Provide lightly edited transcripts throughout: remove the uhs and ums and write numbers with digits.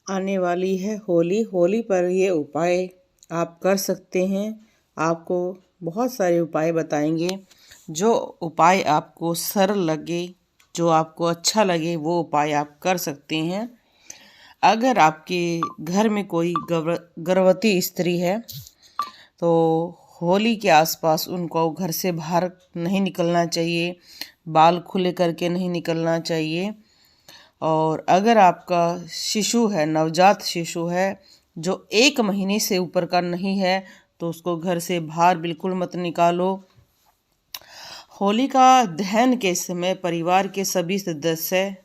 आने वाली है होली। होली पर ये उपाय आप कर सकते हैं। आपको बहुत सारे उपाय बताएंगे। जो उपाय आपको सरल लगे, जो आपको अच्छा लगे, वो उपाय आप कर सकते हैं। अगर आपके घर में कोई गर्भवती स्त्री है तो होली के आसपास उनको घर से बाहर नहीं निकलना चाहिए, बाल खुले करके नहीं निकलना चाहिए। और अगर आपका शिशु है, नवजात शिशु है जो 1 महीने से ऊपर का नहीं है, तो उसको घर से बाहर बिल्कुल मत निकालो। होलिका दहन के समय परिवार के सभी सदस्य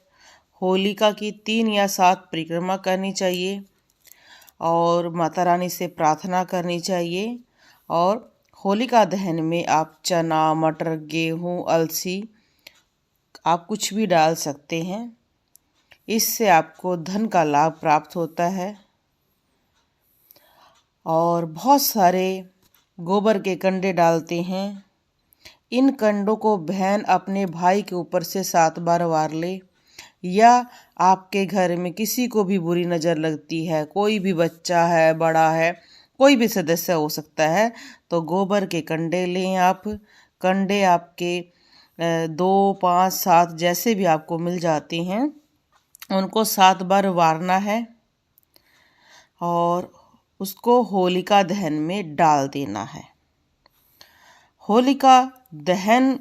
होलिका की 3 या 7 परिक्रमा करनी चाहिए और माता रानी से प्रार्थना करनी चाहिए। और होलिका दहन में आप चना, मटर, गेहूँ, अलसी आप कुछ भी डाल सकते हैं। इससे आपको धन का लाभ प्राप्त होता है। और बहुत सारे गोबर के कंडे डालते हैं। इन कंडों को बहन अपने भाई के ऊपर से 7 बार वार ले, या आपके घर में किसी को भी बुरी नज़र लगती है, कोई भी बच्चा है, बड़ा है, कोई भी सदस्य हो सकता है, तो गोबर के कंडे लें आप। कंडे आपके 2, 5, 7 जैसे भी आपको मिल जाते हैं, उनको 7 बार वारना है और उसको होलिका दहन में डाल देना है। होलिका दहन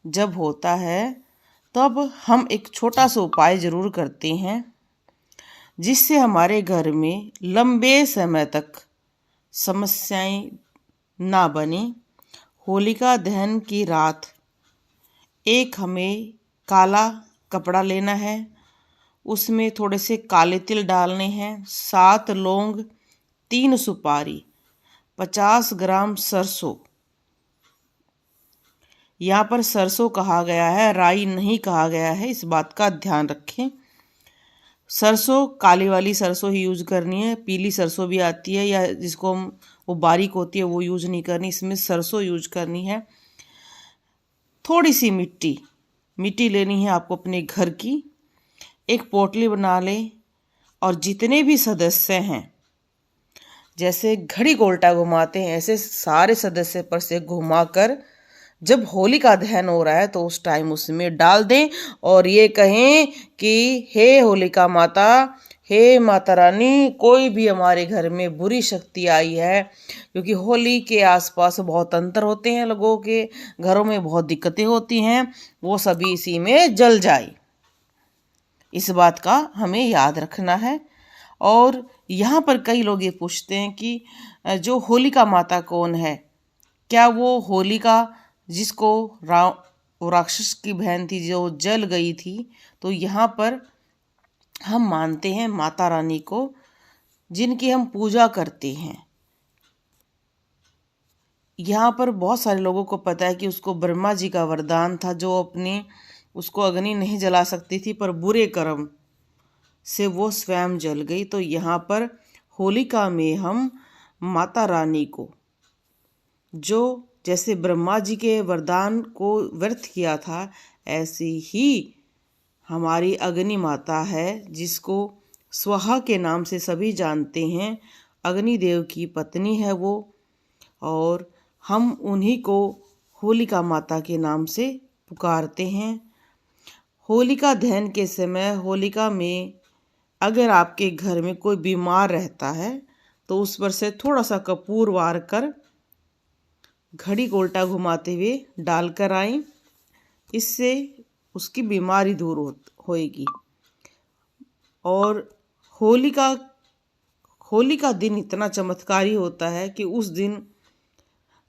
जब होता है तब हम एक छोटा सा उपाय ज़रूर करते हैं, जिससे हमारे घर में लंबे समय तक समस्याएं ना बने। होलिका दहन की रात एक हमें काला कपड़ा लेना है, उसमें थोड़े से काले तिल डालने हैं, 7 लौंग, 3 सुपारी, 50 ग्राम सरसों। यहाँ पर सरसों कहा गया है, राई नहीं कहा गया है, इस बात का ध्यान रखें। सरसों काली वाली सरसों ही यूज करनी है, पीली सरसों भी आती है या जिसको हम वो बारीक होती है वो यूज नहीं करनी, इसमें सरसों यूज करनी है। थोड़ी सी मिट्टी लेनी है आपको अपने घर की। एक पोटली बना लें और जितने भी सदस्य हैं, जैसे घड़ी को उल्टा घुमाते हैं, ऐसे सारे सदस्य पर से घुमाकर जब होली का दहन हो रहा है तो उस टाइम उसमें डाल दें और ये कहें कि हे होलिका माता, हे माता रानी, कोई भी हमारे घर में बुरी शक्ति आई है, क्योंकि होली के आसपास बहुत अंतर होते हैं, लोगों के घरों में बहुत दिक्कतें होती हैं, वो सभी इसी में जल जाए। इस बात का हमें याद रखना है। और यहाँ पर कई लोग ये पूछते हैं कि जो होलिका माता कौन है? क्या वो होलिका जिसको राक्षस की बहन थी जो जल गई थी? तो यहाँ पर हम मानते हैं माता रानी को, जिनकी हम पूजा करते हैं। यहाँ पर बहुत सारे लोगों को पता है कि उसको ब्रह्मा जी का वरदान था, जो अपने उसको अग्नि नहीं जला सकती थी, पर बुरे कर्म से वो स्वयं जल गई। तो यहाँ पर होलिका में हम माता रानी को, जो जैसे ब्रह्मा जी के वरदान को व्यर्थ किया था, ऐसी ही हमारी अग्नि माता है, जिसको स्वाहा के नाम से सभी जानते हैं। अग्निदेव की पत्नी है वो, और हम उन्हीं को होलिका माता के नाम से पुकारते हैं। होलिका दहन के समय होलिका में अगर आपके घर में कोई बीमार रहता है तो उस पर से थोड़ा सा कपूर वार कर घड़ी को उल्टा घुमाते हुए डालकर आएं, इससे उसकी बीमारी दूर होएगी। और होली का दिन इतना चमत्कारी होता है कि उस दिन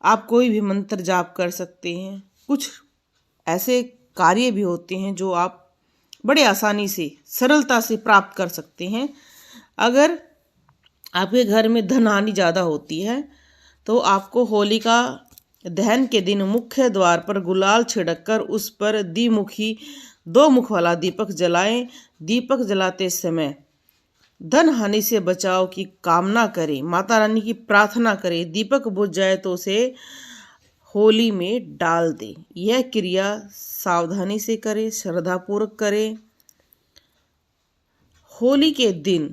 आप कोई भी मंत्र जाप कर सकते हैं। कुछ ऐसे कार्य भी होते हैं जो आप बड़े आसानी से, सरलता से प्राप्त कर सकते हैं। अगर आपके घर में धन हानि ज़्यादा होती है तो आपको होलिका दहन के दिन मुख्य द्वार पर गुलाल छिड़ककर उस पर 2 मुख वाला दीपक जलाएं। दीपक जलाते समय धन हानि से बचाव की कामना करें, माता रानी की प्रार्थना करें। दीपक बुझ जाए तो उसे होली में डाल दें। यह क्रिया सावधानी से करें, श्रद्धापूर्वक करें। होली के दिन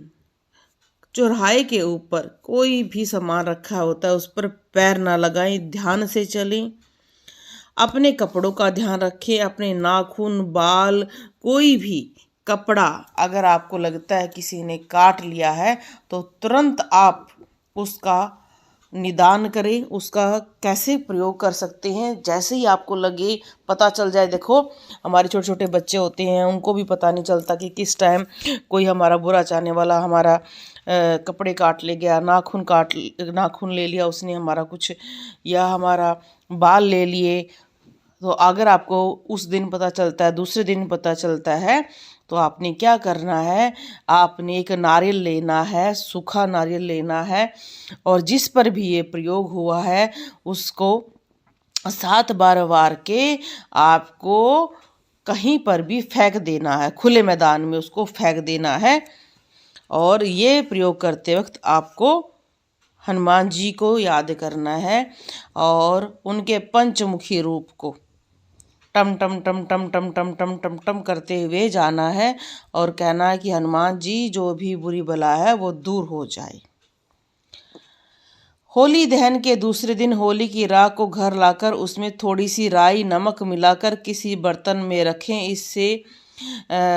चौराहे के ऊपर कोई भी सामान रखा होता है उस पर पैर ना लगाएं, ध्यान से चलें। अपने कपड़ों का ध्यान रखें, अपने नाखून, बाल, कोई भी कपड़ा अगर आपको लगता है किसी ने काट लिया है तो तुरंत आप उसका निदान करें। उसका कैसे प्रयोग कर सकते हैं, जैसे ही आपको लगे, पता चल जाए। देखो हमारे छोटे छोटे बच्चे होते हैं, उनको भी पता नहीं चलता कि किस टाइम कोई हमारा बुरा चाहने वाला हमारा कपड़े काट ले गया, नाखून ले लिया उसने हमारा कुछ, या हमारा बाल ले लिए। तो अगर आपको उस दिन पता चलता है, दूसरे दिन पता चलता है, तो आपने क्या करना है, आपने एक नारियल लेना है, सूखा नारियल लेना है, और जिस पर भी ये प्रयोग हुआ है उसको 7 बार वार के आपको कहीं पर भी फेंक देना है, खुले मैदान में उसको फेंक देना है। और ये प्रयोग करते वक्त आपको हनुमान जी को याद करना है और उनके पंचमुखी रूप को टम टम टम टम टम टम टम टम टम करते हुए जाना है और कहना है कि हनुमान जी जो भी बुरी बला है वो दूर हो जाए। होली दहन के दूसरे दिन होली की राख को घर लाकर उसमें थोड़ी सी राई नमक मिलाकर किसी बर्तन में रखें। इससे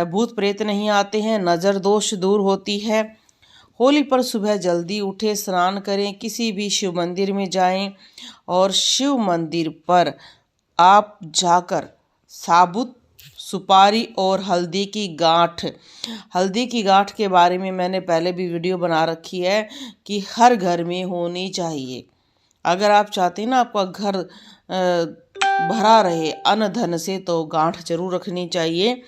भूत प्रेत नहीं आते हैं, नज़र दोष दूर होती है। होली पर सुबह जल्दी उठे, स्नान करें, किसी भी शिव मंदिर में जाएं और शिव मंदिर पर आप जाकर साबुत सुपारी और हल्दी की गांठ के बारे में मैंने पहले भी वीडियो बना रखी है कि हर घर में होनी चाहिए। अगर आप चाहते हैं ना आपका घर भरा रहे अन्न धन से, तो गांठ जरूर रखनी चाहिए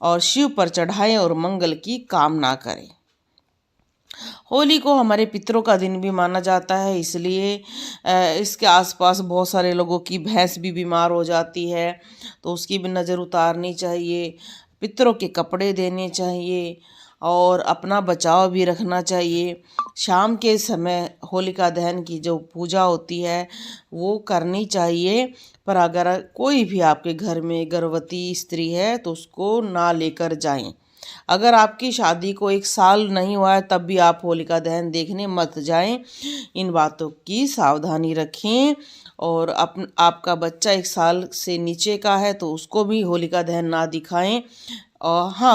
और शिव पर चढ़ाएं और मंगल की कामना करें। होली को हमारे पितरों का दिन भी माना जाता है, इसलिए इसके आसपास बहुत सारे लोगों की भैंस भी बीमार हो जाती है, तो उसकी भी नज़र उतारनी चाहिए। पितरों के कपड़े देने चाहिए और अपना बचाव भी रखना चाहिए। शाम के समय होलिका दहन की जो पूजा होती है वो करनी चाहिए, पर अगर कोई भी आपके घर में गर्भवती स्त्री है तो उसको ना लेकर जाएं। अगर आपकी शादी को 1 साल नहीं हुआ है तब भी आप होलिका दहन देखने मत जाएं। इन बातों की सावधानी रखें। और आपका बच्चा 1 साल से नीचे का है तो उसको भी होलिका दहन ना दिखाएं। और हाँ,